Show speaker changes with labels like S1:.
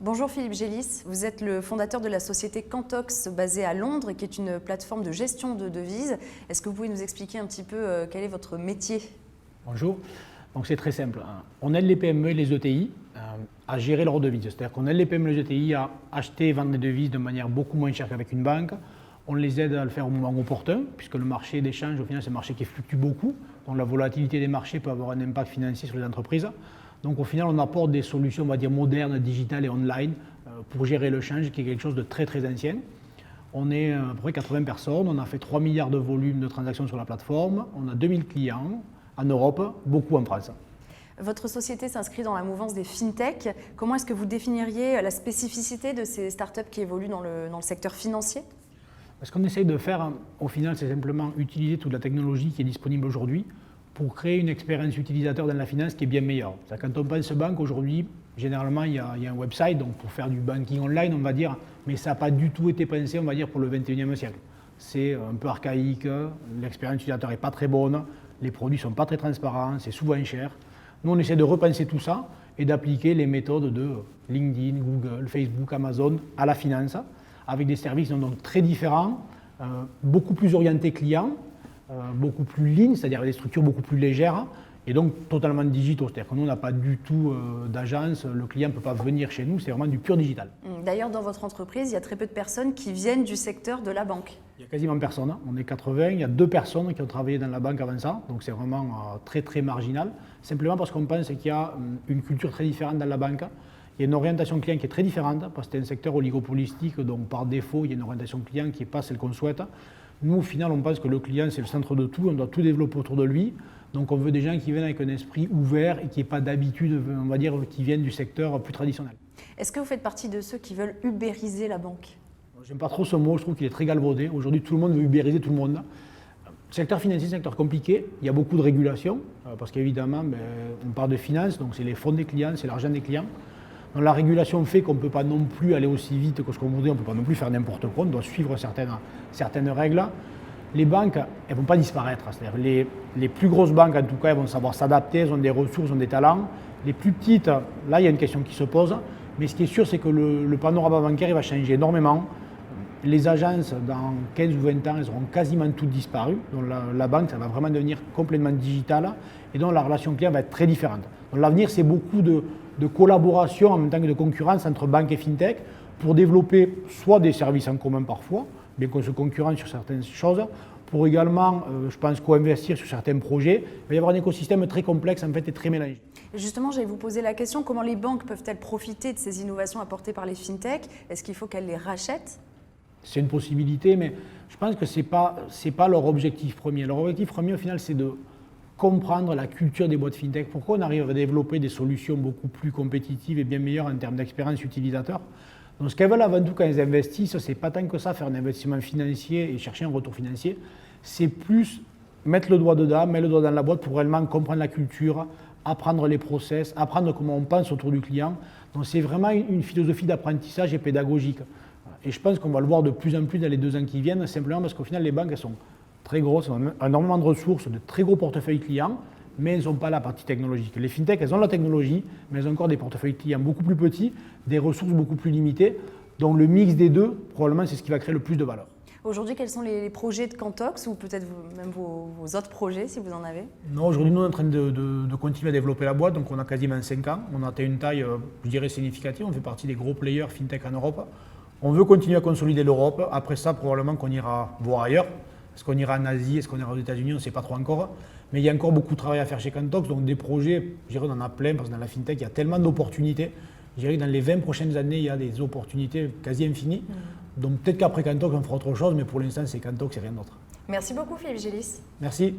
S1: Bonjour Philippe Gélis, vous êtes le fondateur de la société Cantox basée à Londres, qui est une plateforme de gestion de devises. Est-ce que vous pouvez nous expliquer un petit peu quel est votre métier?
S2: Bonjour, donc c'est très simple. On aide les PME et les ETI à gérer leurs devises. C'est-à-dire qu'on aide les PME et les ETI à acheter et vendre des devises de manière beaucoup moins chère qu'avec une banque. On les aide à le faire au moment opportun, puisque le marché d'échange, au final, c'est un marché qui fluctue beaucoup. Donc la volatilité des marchés peut avoir un impact financier sur les entreprises. Donc au final, on apporte des solutions, on va dire, modernes, digitales et online pour gérer le change, qui est quelque chose de très très ancien. On est à peu près 80 personnes, on a fait 3 milliards de volume de transactions sur la plateforme, on a 2000 clients en Europe, beaucoup en France.
S1: Votre société s'inscrit dans la mouvance des fintech. Comment est-ce que vous définiriez la spécificité de ces startups qui évoluent dans le secteur financier?
S2: Ce qu'on essaye de faire, au final, c'est simplement utiliser toute la technologie qui est disponible aujourd'hui pour créer une expérience utilisateur dans la finance qui est bien meilleure. Quand on pense banque aujourd'hui, généralement il y a un website donc pour faire du banking online, on va dire, mais ça n'a pas du tout été pensé, on va dire, pour le 21e siècle. C'est un peu archaïque, l'expérience utilisateur n'est pas très bonne, les produits ne sont pas très transparents, c'est souvent cher. Nous, on essaie de repenser tout ça et d'appliquer les méthodes de LinkedIn, Google, Facebook, Amazon à la finance, avec des services donc très différents, beaucoup plus orientés clients, beaucoup plus lean, c'est-à-dire des structures beaucoup plus légères, et donc totalement digitaux. C'est-à-dire que nous, on n'a pas du tout d'agence, le client ne peut pas venir chez nous, c'est vraiment du pur digital.
S1: D'ailleurs, dans votre entreprise, il y a très peu de personnes qui viennent du secteur de la banque.
S2: Il n'y a quasiment personne, on est 80, il y a 2 personnes qui ont travaillé dans la banque avant ça, donc c'est vraiment très très marginal, simplement parce qu'on pense qu'il y a une culture très différente dans la banque. Il y a une orientation client qui est très différente, parce que c'est un secteur oligopolistique, donc par défaut, il y a une orientation client qui n'est pas celle qu'on souhaite. Nous, au final, on pense que le client, c'est le centre de tout, on doit tout développer autour de lui. Donc on veut des gens qui viennent avec un esprit ouvert et qui n'aient pas d'habitude, on va dire, qui viennent du secteur plus traditionnel.
S1: Est-ce que vous faites partie de ceux qui veulent ubériser la banque?
S2: J'aime pas trop ce mot, je trouve qu'il est très galvaudé. Aujourd'hui, tout le monde veut ubériser tout le monde. Le secteur financier, c'est un secteur compliqué, il y a beaucoup de régulation, parce qu'évidemment, on parle de finance, donc c'est les fonds des clients, c'est l'argent des clients. Donc la régulation fait qu'on ne peut pas non plus aller aussi vite que ce qu'on voudrait, on ne peut pas non plus faire n'importe quoi, on doit suivre certaines règles. Les banques, elles ne vont pas disparaître, c'est-à-dire les plus grosses banques, en tout cas, elles vont savoir s'adapter, elles ont des ressources, elles ont des talents. Les plus petites, là, il y a une question qui se pose, mais ce qui est sûr, c'est que le panorama bancaire il va changer énormément. Les agences, dans 15 ou 20 ans, elles auront quasiment toutes disparu. Donc la banque, ça va vraiment devenir complètement digital, et donc la relation client va être très différente. Donc l'avenir, c'est beaucoup de collaboration en même temps que de concurrence entre banques et fintech pour développer soit des services en commun parfois, bien qu'on se concurrence sur certaines choses, pour également, je pense, co-investir sur certains projets. Il va y avoir un écosystème très complexe en fait, et très mélangé.
S1: Et justement, j'allais vous poser la question, comment les banques peuvent-elles profiter de ces innovations apportées par les fintech? Est-ce qu'il faut qu'elles les rachètent?
S2: C'est une possibilité, mais je pense que ce n'est pas leur objectif premier. Leur objectif premier, au final, c'est de comprendre la culture des boîtes fintech. Pourquoi on arrive à développer des solutions beaucoup plus compétitives et bien meilleures en termes d'expérience utilisateur. Donc ce qu'elles veulent avant tout quand elles investissent, ce n'est pas tant que ça, faire un investissement financier et chercher un retour financier. C'est plus mettre le doigt dedans, mettre le doigt dans la boîte pour réellement comprendre la culture, apprendre les process, apprendre comment on pense autour du client. Donc c'est vraiment une philosophie d'apprentissage et pédagogique. Et je pense qu'on va le voir de plus en plus dans les 2 ans qui viennent, simplement parce qu'au final, les banques, elles sont très grosses, elles ont énormément de ressources, de très gros portefeuilles clients, mais elles n'ont pas la partie technologique. Les fintechs, elles ont la technologie, mais elles ont encore des portefeuilles clients beaucoup plus petits, des ressources beaucoup plus limitées. Donc le mix des deux, probablement, c'est ce qui va créer le plus de valeur.
S1: Aujourd'hui, quels sont les projets de Cantox, ou peut-être même vos autres projets, si vous en avez?
S2: Non, aujourd'hui, nous, on est en train de continuer à développer la boîte, donc on a quasiment 5 ans. On a atteint une taille, je dirais, significative, on fait partie des gros players fintech en Europe. On veut continuer à consolider l'Europe. Après ça, probablement qu'on ira voir ailleurs. Est-ce qu'on ira en Asie, est-ce qu'on ira aux États-Unis, on ne sait pas trop encore. Mais il y a encore beaucoup de travail à faire chez Cantox. Donc des projets, je dirais, on en a plein, parce que dans la fintech, il y a tellement d'opportunités. Je dirais que dans les 20 prochaines années, il y a des opportunités quasi infinies. Donc peut-être qu'après Cantox, on fera autre chose, mais pour l'instant, c'est Cantox et rien d'autre.
S1: Merci beaucoup Philippe Gélis.
S2: Merci.